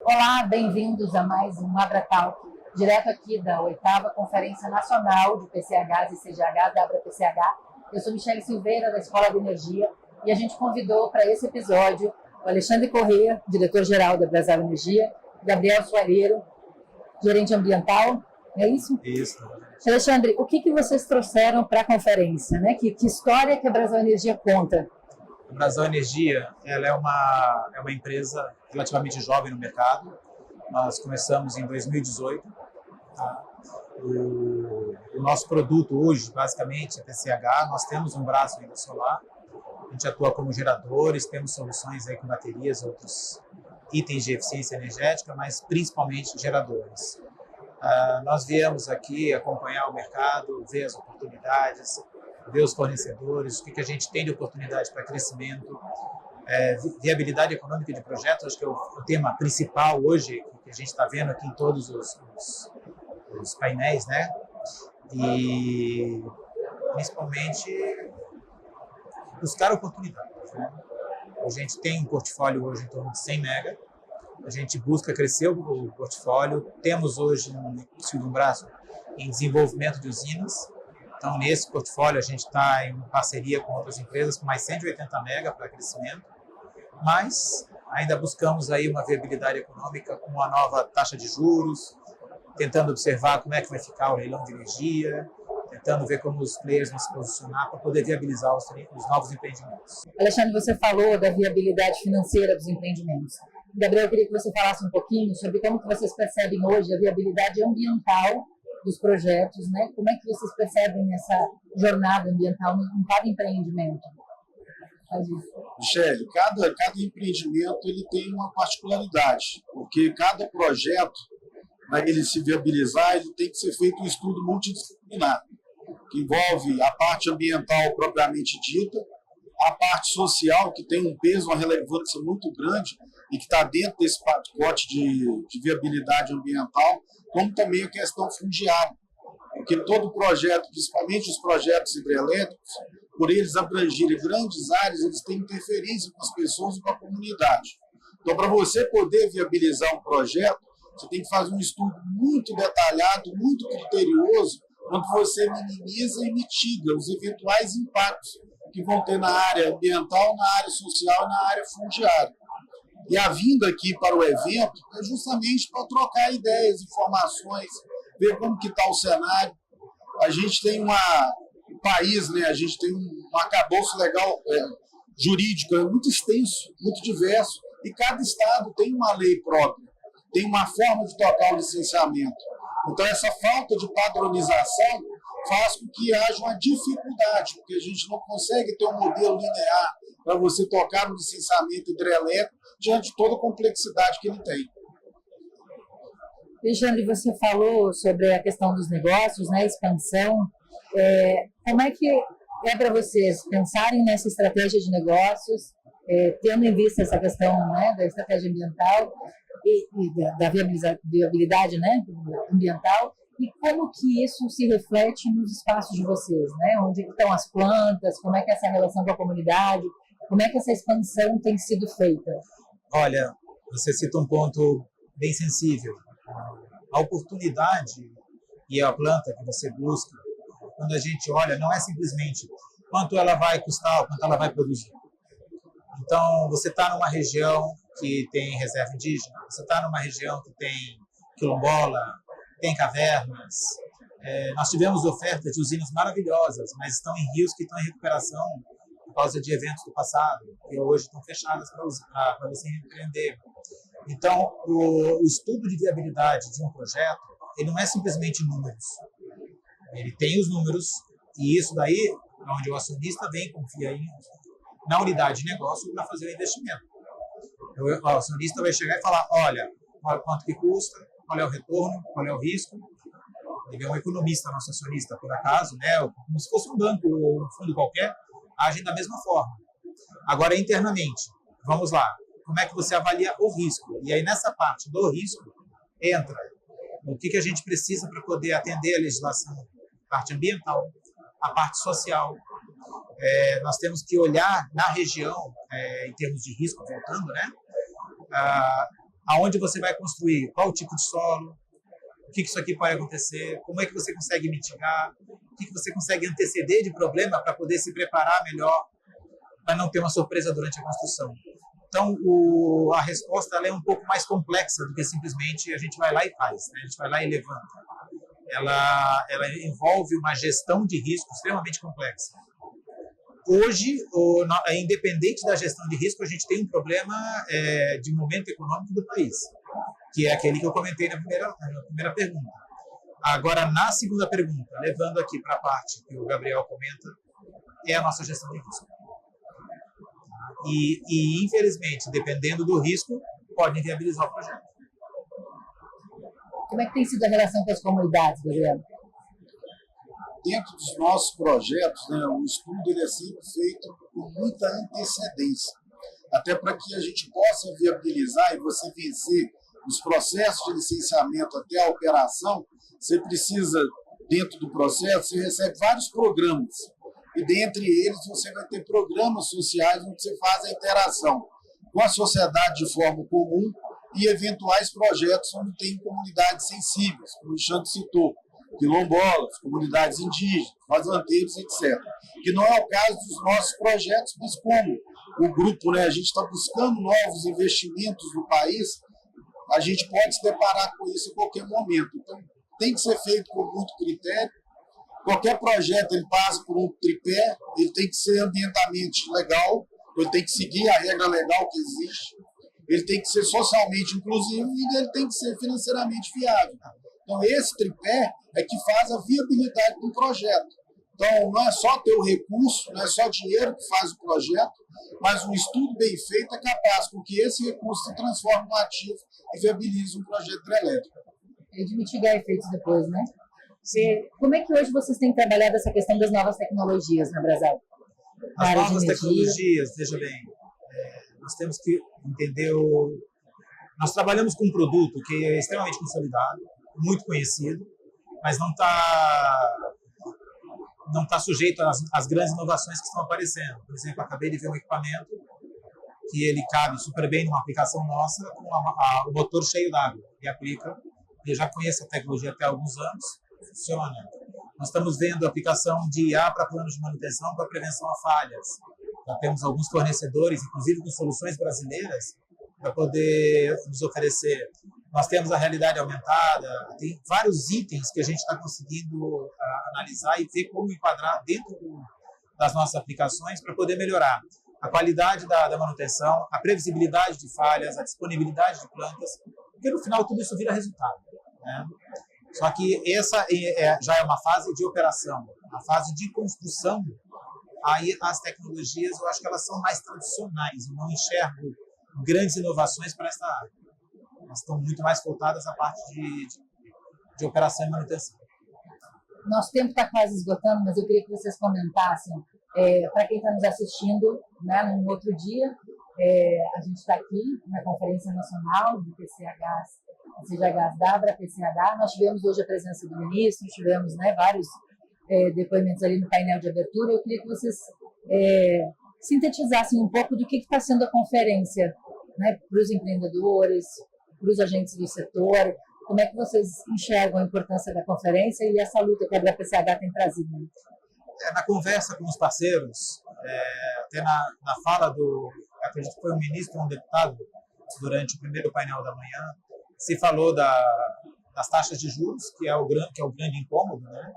Olá, bem-vindos a mais um AbraTalk, direto aqui da 8ª Conferência Nacional de PCHs e CGHs da AbraPCH. Eu sou Michele Silveira, da Escola de Energia, e a gente convidou para esse episódio o Alexandre Corrêa, diretor-geral da Brasal Energia, Gabriel Soareiro, gerente ambiental, é isso? Isso. Alexandre, o que vocês trouxeram para a conferência, né? Que história que a Brasal Energia conta? A Brasal Energia, ela é uma empresa relativamente jovem no mercado. Nós começamos em 2018. Tá? O nosso produto hoje, basicamente, é PCH. Nós temos um braço ainda solar. A gente atua como geradores, temos soluções aí com baterias, outros itens de eficiência energética, mas principalmente geradores. Nós viemos aqui acompanhar o mercado, ver as oportunidades, ver os fornecedores, o que a gente tem de oportunidade para crescimento, viabilidade econômica de projetos, acho que é o tema principal hoje, que a gente está vendo aqui em todos os painéis, né? E principalmente buscar oportunidades, né? A gente tem um portfólio hoje em torno de 100 mega, a gente busca crescer o portfólio, temos hoje um braço em desenvolvimento de usinas. Então, nesse portfólio, a gente está em parceria com outras empresas com mais 180 mega para crescimento, mas ainda buscamos aí uma viabilidade econômica com uma nova taxa de juros, tentando observar como é que vai ficar o leilão de energia, tentando ver como os players vão se posicionar para poder viabilizar os novos empreendimentos. Alexandre, você falou da viabilidade financeira dos empreendimentos. Gabriel, eu queria que você falasse um pouquinho sobre como que vocês percebem hoje a viabilidade ambiental dos projetos, né? Como é que vocês percebem essa jornada ambiental em cada empreendimento? Michele, cada empreendimento ele tem uma particularidade, porque cada projeto, para ele se viabilizar, ele tem que ser feito um estudo multidisciplinar, que envolve a parte ambiental propriamente dita, a parte social, que tem um peso, uma relevância muito grande e que está dentro desse pacote de viabilidade ambiental, como também a questão fundiária, porque todo projeto, principalmente os projetos hidrelétricos, por eles abrangerem grandes áreas, eles têm interferência com as pessoas e com a comunidade. Então, para você poder viabilizar um projeto, você tem que fazer um estudo muito detalhado, muito criterioso, onde você minimiza e mitiga os eventuais impactos que vão ter na área ambiental, na área social e na área fundiária. E a vinda aqui para o evento é justamente para trocar ideias, informações, ver como que está o cenário. A gente tem um país, né? A gente tem um arcabouço legal jurídico muito extenso, muito diverso, e cada estado tem uma lei própria, tem uma forma de tocar o licenciamento. Então, essa falta de padronização faz com que haja uma dificuldade, porque a gente não consegue ter um modelo linear para você tocar no licenciamento hidrelétrico diante de toda a complexidade que ele tem. Alexandre, você falou sobre a questão dos negócios, né, expansão. Como é que é para vocês pensarem nessa estratégia de negócios, tendo em vista essa questão, né, da estratégia ambiental e da viabilidade, né, ambiental, e como que isso se reflete nos espaços de vocês, né? Onde estão as plantas, como é que é essa relação com a comunidade, como é que essa expansão tem sido feita? Olha, você cita um ponto bem sensível. A oportunidade e a planta que você busca, quando a gente olha, não é simplesmente quanto ela vai custar, quanto ela vai produzir. Então, você está numa região que tem reserva indígena, você está numa região que tem quilombola, tem cavernas. Nós tivemos ofertas de usinas maravilhosas, mas estão em rios que estão em recuperação por causa de eventos do passado, que hoje estão fechadas para você empreender. Então, o estudo de viabilidade de um projeto, ele não é simplesmente números. Ele tem os números, e isso daí é onde o acionista vem e confia na unidade de negócio para fazer o investimento. O acionista vai chegar e falar, olha quanto que custa, qual é o retorno, qual é o risco. Ele é um economista, nosso acionista, por acaso, né? Como se fosse um banco ou um fundo qualquer, agem da mesma forma. Agora, internamente, vamos lá, como é que você avalia o risco? E aí, nessa parte do risco, entra o que a gente precisa para poder atender a legislação a parte ambiental, a parte social. Nós temos que olhar na região, em termos de risco, voltando, né? Aonde você vai construir, qual o tipo de solo, o que isso aqui pode acontecer, como é que você consegue mitigar, o que você consegue anteceder de problema para poder se preparar melhor, para não ter uma surpresa durante a construção. Então, a resposta ela é um pouco mais complexa do que simplesmente a gente vai lá e faz, né? A gente vai lá e levanta. Ela envolve uma gestão de risco extremamente complexa. Hoje, independente da gestão de risco, a gente tem um problema de momento econômico do país, que é aquele que eu comentei na primeira pergunta. Agora, na segunda pergunta, levando aqui para a parte que o Gabriel comenta, é a nossa gestão de risco. E infelizmente, dependendo do risco, pode inviabilizar o projeto. Como é que tem sido a relação com as comunidades, Gabriel? Dentro dos nossos projetos, né, o estudo ele é sempre feito com muita antecedência, até para que a gente possa viabilizar e você vencer os processos de licenciamento até a operação. Você precisa, dentro do processo, você recebe vários programas, e dentre eles você vai ter programas sociais onde você faz a interação com a sociedade de forma comum e eventuais projetos onde tem comunidades sensíveis, como o Alexandre citou, quilombolas, comunidades indígenas, fazendeiros, etc. Que não é o caso dos nossos projetos, mas como o grupo, né, a gente está buscando novos investimentos no país, a gente pode se deparar com isso em qualquer momento. Então, tem que ser feito com muito critério. Qualquer projeto ele passa por um tripé, ele tem que ser ambientalmente legal, ele tem que seguir a regra legal que existe, ele tem que ser socialmente inclusivo e ele tem que ser financeiramente viável. Então, esse tripé é que faz a viabilidade do projeto. Então, não é só ter o recurso, não é só dinheiro que faz o projeto, mas um estudo bem feito é capaz com que esse recurso se transforme em um ativo e viabilize um projeto hidrelétrico. E de mitigar efeitos depois, né? Como é que hoje vocês têm trabalhado essa questão das novas tecnologias na Brasal? As novas tecnologias, veja bem, nós temos que entender Nós trabalhamos com um produto que é extremamente consolidado, muito conhecido, mas não tá sujeito às grandes inovações que estão aparecendo. Por exemplo, acabei de ver um equipamento que ele cabe super bem numa aplicação nossa com o motor cheio d'água e aplica. Eu já conheço a tecnologia até há alguns anos, funciona. Nós estamos vendo a aplicação de IA para planos de manutenção para prevenção a falhas. Já temos alguns fornecedores, inclusive com soluções brasileiras, para poder nos oferecer. Nós temos a realidade aumentada, tem vários itens que a gente está conseguindo analisar e ver como enquadrar dentro das nossas aplicações para poder melhorar a qualidade da manutenção, a previsibilidade de falhas, a disponibilidade de plantas, porque no final tudo isso vira resultado, né? Só que essa já é uma fase de operação, a fase de construção. Aí as tecnologias, eu acho que elas são mais tradicionais, eu não enxergo grandes inovações para esta área. Elas estão muito mais voltadas à parte de operação e manutenção. Nosso tempo está quase esgotando, mas eu queria que vocês comentassem, para quem está nos assistindo, né, num outro dia, a gente está aqui na Conferência Nacional do PCHs da Abra-PCH. Nós tivemos hoje a presença do ministro, tivemos, né, vários depoimentos ali no painel de abertura. Eu queria que vocês sintetizassem um pouco do que está sendo a conferência, né, para os empreendedores, para os agentes do setor. Como é que vocês enxergam a importância da conferência e essa luta que a ABRA-PCH tem trazido? Na conversa com os parceiros, até na fala acredito que foi um ministro ou um deputado, durante o primeiro painel da manhã, se falou das taxas de juros, que é o grande incômodo, né?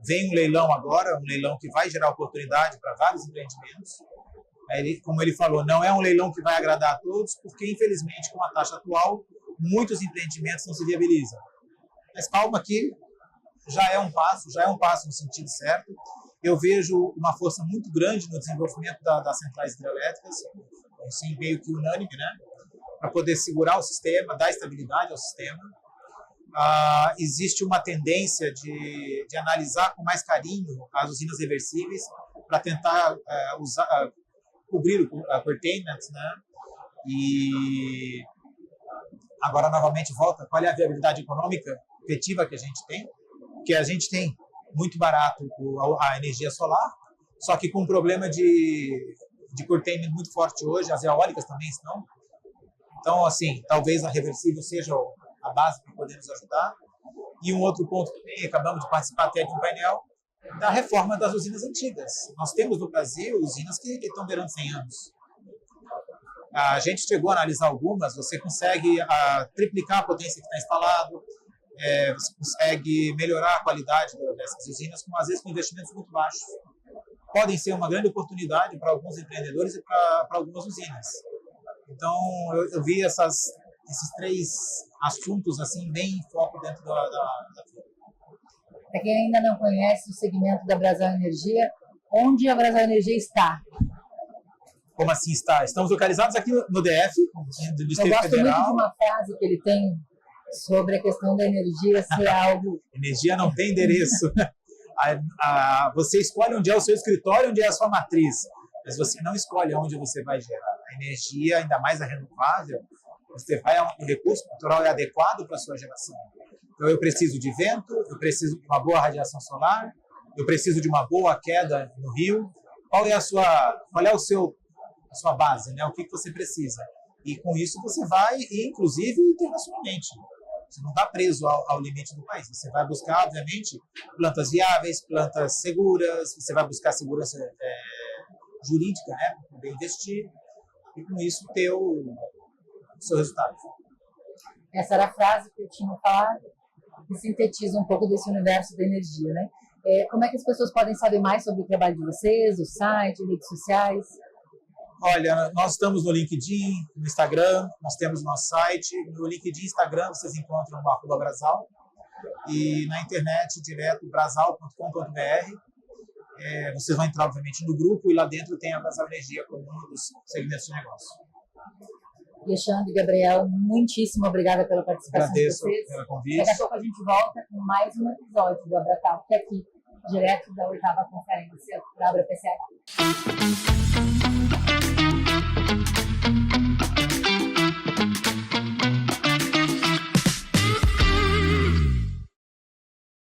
Vem um leilão agora, um leilão que vai gerar oportunidade para vários empreendimentos. Como ele falou, não é um leilão que vai agradar a todos, porque, infelizmente, com a taxa atual, muitos empreendimentos não se viabilizam. Mas calma que já é um passo no sentido certo. Eu vejo uma força muito grande no desenvolvimento das centrais hidrelétricas, assim, meio que unânime, né? Para poder segurar o sistema, dar estabilidade ao sistema. Existe uma tendência de analisar com mais carinho as usinas reversíveis para tentar cobrir o curtailment, né? E agora novamente volta, qual é a viabilidade econômica efetiva que a gente tem? Porque a gente tem muito barato a energia solar, só que com um problema de curtailment muito forte hoje, as eólicas também estão. Então, assim, talvez a reversível seja a base para poder nos ajudar. E um outro ponto também, acabamos de participar até de um painel, da reforma das usinas antigas. Nós temos no Brasil usinas que estão beirando 100 anos. A gente chegou a analisar algumas, você consegue triplicar a potência que está instalado, você consegue melhorar a qualidade dessas usinas, às vezes com investimentos muito baixos. Podem ser uma grande oportunidade para alguns empreendedores e para algumas usinas. Então, eu vi esses 3 assuntos assim bem em foco dentro da Para quem ainda não conhece o segmento da Brasal Energia, onde a Brasal Energia está? Como assim está? Estamos localizados aqui no DF, do Distrito Federal. Eu gosto Federal. muito de uma frase que ele tem sobre a questão da energia ser algo... Energia não tem endereço. Você escolhe onde é o seu escritório, onde é a sua matriz, mas você não escolhe onde você vai gerar. A energia, ainda mais a renovável, o recurso natural é adequado para a sua geração. Então, eu preciso de vento, eu preciso de uma boa radiação solar, eu preciso de uma boa queda no rio. Qual é a sua base, né? O que você precisa? E com isso você vai, inclusive internacionalmente. Você não está preso ao limite do país. Você vai buscar, obviamente, plantas viáveis, plantas seguras, você vai buscar segurança jurídica, né, para poder investir e com isso ter o seu resultado. Essa era a frase que eu tinha falado, que sintetiza um pouco desse universo da energia, né? Como é que as pessoas podem saber mais sobre o trabalho de vocês, o site, redes sociais? Olha, nós estamos no LinkedIn, no Instagram, nós temos nosso site. No LinkedIn e Instagram vocês encontram o @Brasal e na internet direto brasal.com.br. Vocês vão entrar, obviamente, no grupo e lá dentro tem a Brasal Energia como um dos segmentos de negócio. Alexandre, Gabriel, muitíssimo obrigada pela participação de vocês. Agradeço pelo convite. Daqui a pouco a gente volta com mais um episódio do Abratal, que é aqui, direto da 8ª Conferência da AbraPCH.